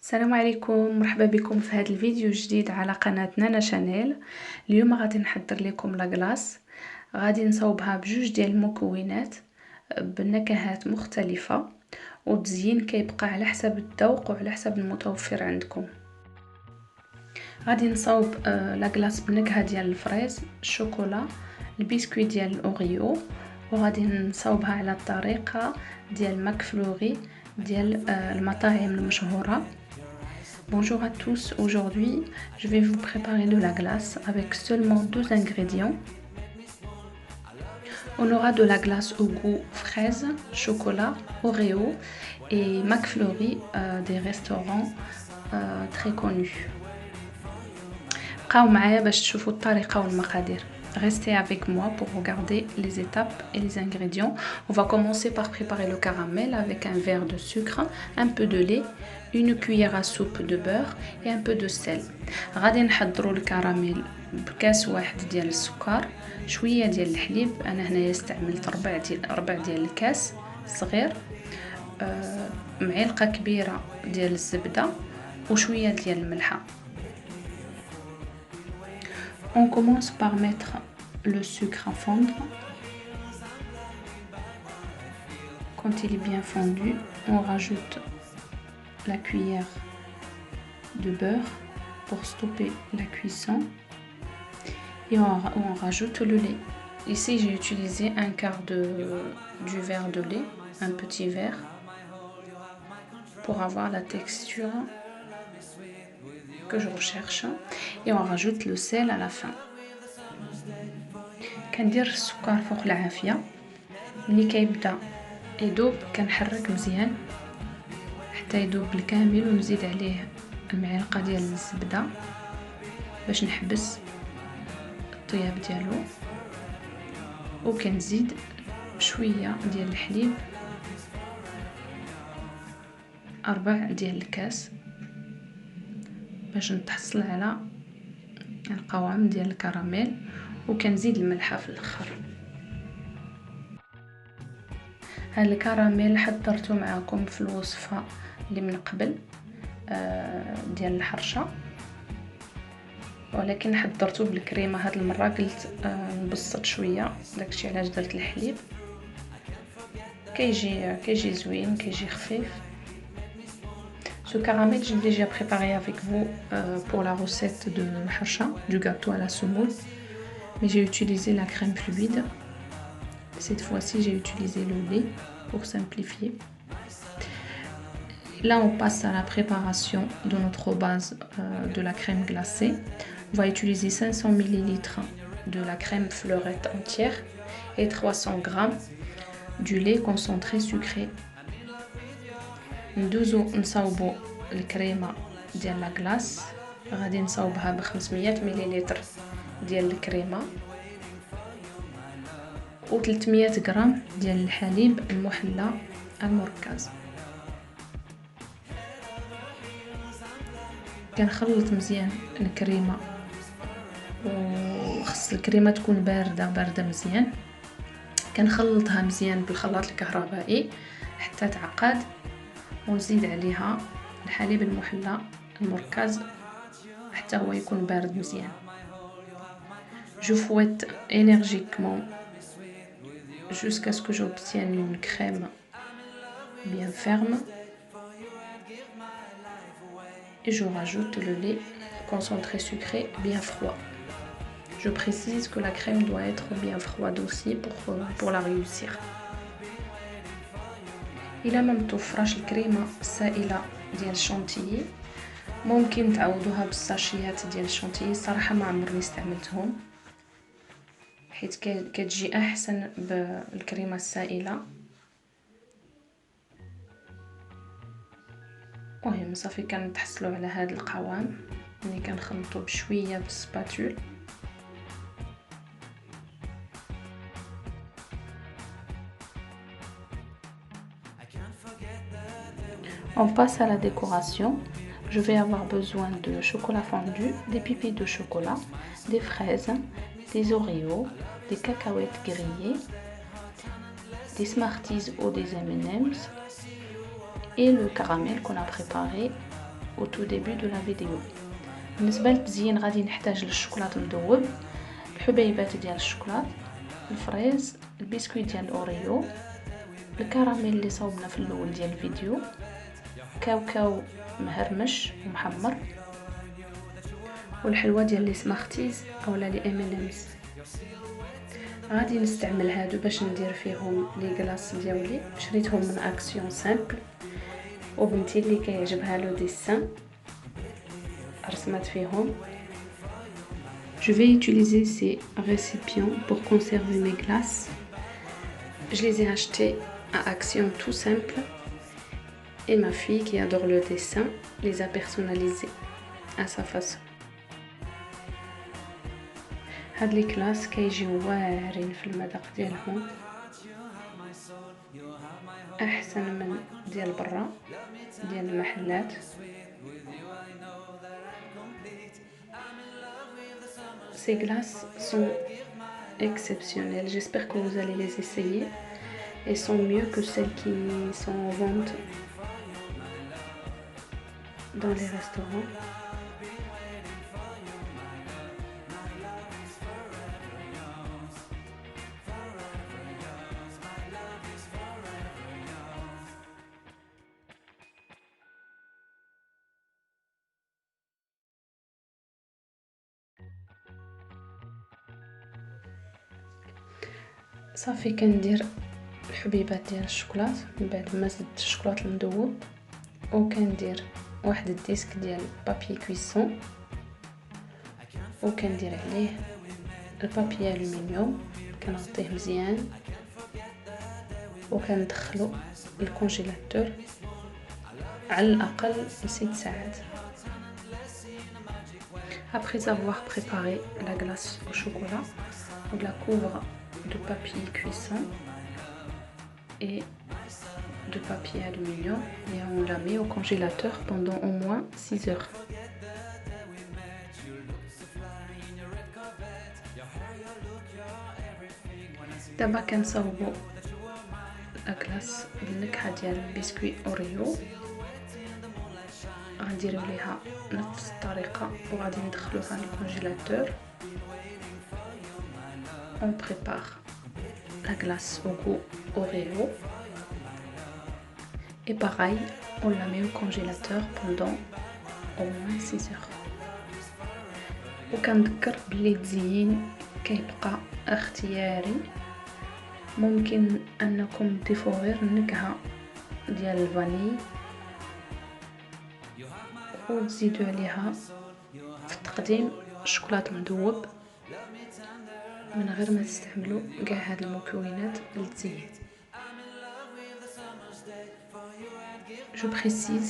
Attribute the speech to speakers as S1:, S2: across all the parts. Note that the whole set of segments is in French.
S1: السلام عليكم، مرحبا بكم في هذا الفيديو الجديد على قناة نانا شانيل. اليوم غادي نحضر لكم لاكلاص. غادي نصاوبها بجوج ديال المكونات بنكهات مختلفة، والتزيين كيبقى على حسب الذوق وعلى حسب المتوفر عندكم. غادي نصاوب لاكلاص بنكهة ديال الفريز، الشوكولا، البسكويت ديال الاوريو، وغادي نصاوبها على الطريقة ديال ماكفلوري ديال المطاعم المشهورة. Bonjour à tous, aujourd'hui je vais vous préparer de la glace avec seulement deux ingrédients. On aura de la glace au goût fraise, chocolat, Oreo et McFlurry des restaurants très connus. بقاو معايا باش تشوفوا الطريقة والمقادير. Restez avec moi pour regarder les étapes et les ingrédients. On va commencer par préparer le caramel avec un verre de sucre, un peu de lait, une cuillère à soupe de beurre et un peu de sel. غادي نحضروا الكراميل بكاس واحد ديال السكر، شويه ديال الحليب، انا هنايا استعملت ربع ديال الكاس صغير، معلقه كبيره ديال الزبده وشويه ديال الملحه. On commence par mettre le sucre à fondre. Quand il est bien fondu, on rajoute la cuillère de beurre pour stopper la cuisson et on rajoute le lait. Ici j'ai utilisé un quart du verre de lait, un petit verre, pour avoir la texture que je recherche, et on rajoute le sel à la fin. كندير السكر فوق العافيه، ملي كيبدا يذوب كنحرك مزيان حتى يذوب بالكامل، ونزيد عليه المعلقه ديال الزبده باش نحبس الطياب ديالو، وكنزيد شويه ديال الحليب، 4 ديال الكاس باش نتحصل على القوام ديال الكراميل، وكنزيد الملحه في الاخر. هذا الكراميل حضرته معكم في الوصفه اللي من قبل ديال الحرشه، ولكن حضرته بالكريمه. هاد المره قلت نبسط شويه، داكشي علاش درت الحليب. كيجي زوين، كيجي خفيف. Ce caramel, j'ai déjà préparé avec vous pour la recette de harsha, du gâteau à la semoule, mais j'ai utilisé la crème fluide. Cette fois-ci, j'ai utilisé le lait pour simplifier. Là, on passe à la préparation de notre base de la crème glacée. On va utiliser 500 ml de la crème fleurette entière et 300 g du lait concentré sucré. ندوزو نصاوبو الكريمه ديال لاكلاص. غادي نصاوبها ب 500 ملل ديال الكريمه و 300 غرام ديال الحليب المحلى المركز. كنخلط مزيان الكريمه، وخص الكريمه تكون بارده مزيان. كنخلطها مزيان بالخلاط الكهربائي حتى تعقد، ونزيد عليها الحليب المحلى المركز حتى هو يكون بارد مزيان. Je fouette énergiquement jusqu'à ce que j'obtienne une crème bien ferme et je rajoute le lait concentré sucré bien froid. Je précise que la crème doit être bien froide aussi pour la réussir. إلا ما متوفراش الكريمه السائله ديال الشونتيي، ممكن تعوضوها بالساشيات ديال الشونتيي. صراحه ما عمرني استعملتهم حيت كتجي احسن بالكريمه السائله. المهم صافي كنتحصلوا على هذا القوام ملي كنخلطو بشويه بالسباتول. On passe à la décoration. Je vais avoir besoin de chocolat fondu, des pipis de chocolat, des fraises, des Oreos, des cacahuètes grillées, des Smarties ou des M&M's et le caramel qu'on a préparé au tout début de la vidéo. بالنسبه للتزيين غادي نحتاج للشوكولاط مذوب، الحبيبات ديال الشوكولاط، الفريز، البسكويت ديال الاوريو، الكراميل اللي صوبنا في الاول ديال الفيديو، كاوكاو مهرمش ومحمر، والحلوى ديال لي سمارتيز اولا لي M&M's. غادي نستعمل هادو باش ندير فيهم لي كلاص ديالي، شريتهم من اكسيون سامبل، وبنتي اللي كيعجبها لو ديسان رسمات فيهم. Je vais utiliser ces récipients pour conserver mes glaces. Je les ai achetés à Action tout simple et ma fille qui adore le dessin les a personnalisés à sa façon. هاد لي كلاس كيجيو واعرين في المذاق ديالهم، احسن من ديال برا ديال المحلات. Ces glaces sont exceptionnelles. J'espère que vous allez les essayer. Elles sont mieux que celles qui sont en vente dans les restaurants. صافي كندير الحبيبات ديال الشوكولات من بعد ما زدت الشوكولات المذوب، وكندير واحد الديسك ديال بابي كويسون، وكندير عليه البابي الومنيوم، كنغطيه مزيان وكندخلو الكونجيلاتور على الاقل 6 ساعات. Après avoir préparé la glace au chocolat, on la couvre de papier cuisson et de papier aluminium et on la met au congélateur pendant au moins 6 heures. دابا كنصاوبوا لاكلاص بالنكهه ديال البسكويت اوريو، غنديروا ليها نفس الطريقه وغادي ندخلوها للكونجيلاتور. On prépare la glace au goût Oreo et pareil, on la met au congélateur pendant au moins 6 heures. وكنذكر بلي التزيين كيبقى اختياري، ممكن انكم تضيفوا غير النكهه ديال الفاني وتزيدوا عليها في التقديم شوكولاط مذوب من غير ما تستعملوا كاع هاد المكونات للتزيين. Je précise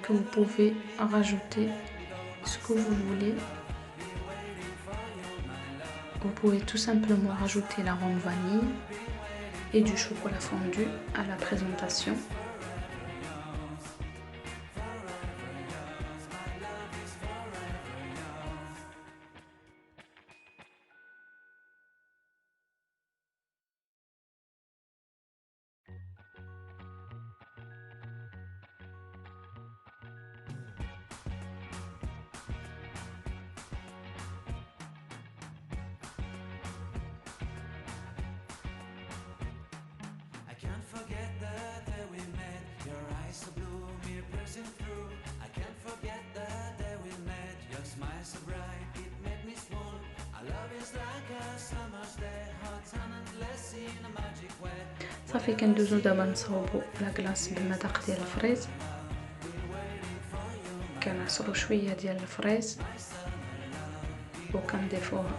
S1: que vous pouvez rajouter ce que vous voulez. Vous pouvez tout simplement rajouter l'arôme vanille et du chocolat fondu à la présentation.
S2: Can't forget the day we met. Your eyes so blue, me piercing through. I can't forget the day we met. Your smile so bright, it made me swoon. Our love is like a summer's day, hot and endless in a magic way.
S1: صافي كندوزو دابا نصاوبو لا كلاص بالمذاق ديال الفريز. كنعصرو شويه ديال الفريز وكنضيفوه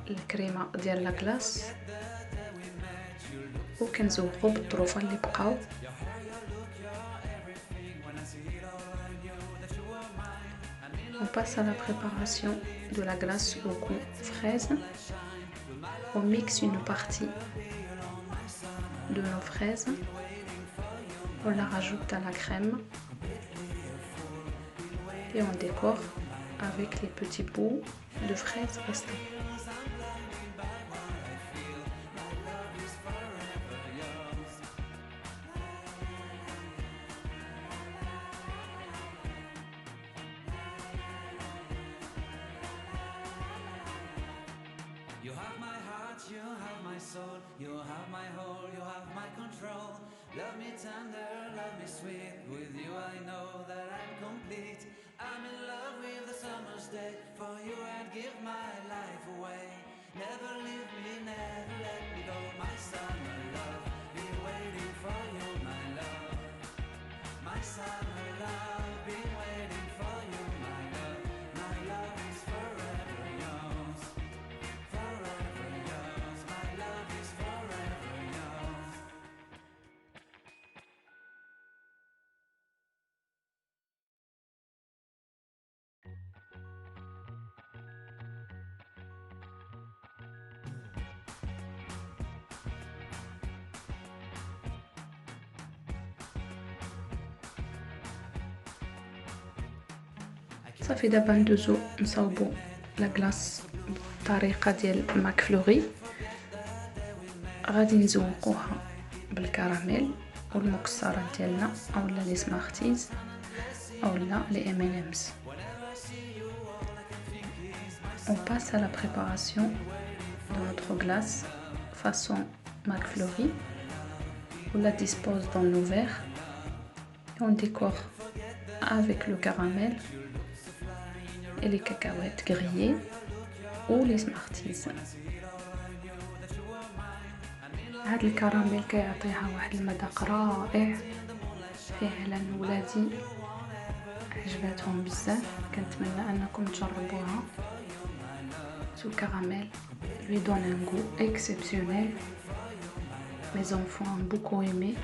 S1: الكريمه ديال لا كلاص وكنزوقو بالظروفه اللي بقاو. On passe à la préparation de la glace au goût fraise. On mixe une partie de nos fraises. On la rajoute à la crème et on décore avec les petits bouts de fraises restants.
S2: soul, you have my whole, you have my control. Love me tender, love me sweet, with you I know that I'm complete. I'm in love with the summer's day, for you I'd give my life away. Never leave me, never let me go, my summer love, be waiting for you, my love. My summer love, be waiting for you, my love. My love is forever yours, forever yours. My love is forever yours.
S1: صافي دابا ندوزو نصاوبو لا كلاص بالطريقه ديال ماك فلوري. غادي نزوقوها بالكراميل والمكسرات ديالنا اولا لي سمارتيز اولا لي M&M's. On passe à la préparation de notre glace façon McFlurry. On la dispose dans nos verres et on décore avec le caramel et les cacahuètes grillées ou les Smarties. هاد الكراميل كيعطيها واحد المذاق رائع. فعلا ولادي عجباتهم بزاف. كنتمنى انكم تجربوها. Ce caramel lui donne un goût exceptionnel. Mes enfants ont beaucoup aimé.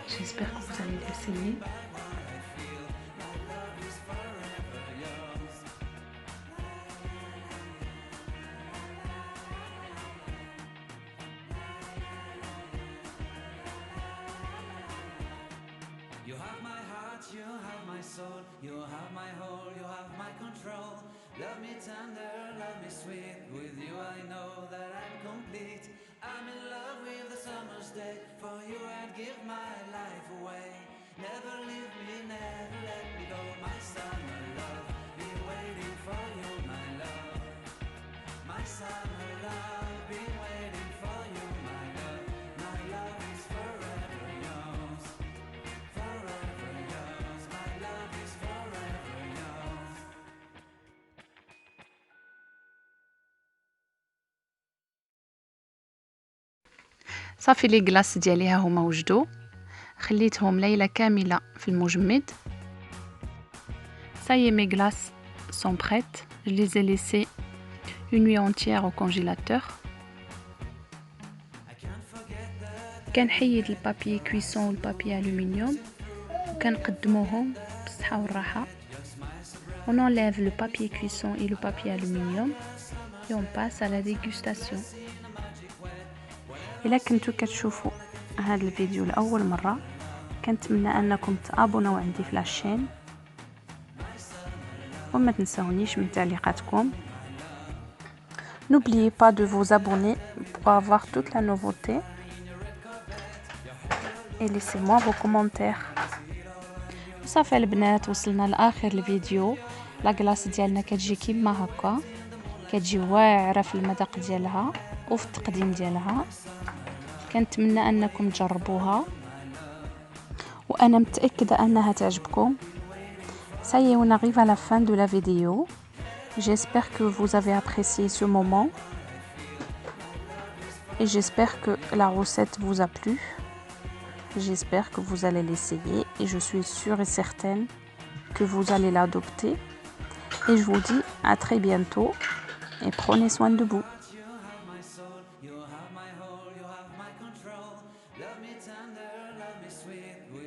S1: J'espère que vous allez l'essayer.
S2: You have my heart, you have my soul, you have my whole, you have my control. Love me tender, love me sweet, with you I know that I'm complete. I'm in love with the summer's day, for you I'd give my life away. Never leave me, never let me go, my summer love, be waiting for you, my love. My summer love, be waiting for you, my love. My love is forever yours, forever yours. My love is forever yours.
S1: صافي لي كلاص ديالي ها هما وجدوا. خليتهم ليله كامله في المجمد. Ça y est, mes glaces sont prêtes. Je les ai laissées une nuit entière au congélateur. كنحيد البابي كويسون والبابي الومنيوم وكنقدموهم بالصحه والراحه. On enlève le papier cuisson et le papier aluminium et on passe à la dégustation. إلا كنتو كتشوفوا هذا الفيديو لأول مرة كنتمنى أنكم تابوناو عندي في لاشين وما تنسونيش من تعليقاتكم. N'oubliez pas de vous abonner pour avoir toute la nouveauté et laissez-moi vos commentaires. صافي البنات وصلنا لآخر الفيديو. لا كلاص ديالنا كتجي كيما هكا، كتجي واعره في المذاق ديالها وفي التقديم ديالها. كنتمنى انكم تجربوها وانا متاكده انها تعجبكم. Ça y est, on arrive à la fin de la vidéo. J'espère que vous avez apprécié ce moment et j'espère que la recette vous a plu. J'espère que vous allez l'essayer et je suis sûre et certaine que vous allez l'adopter. Et je vous dis à très bientôt et prenez soin de vous.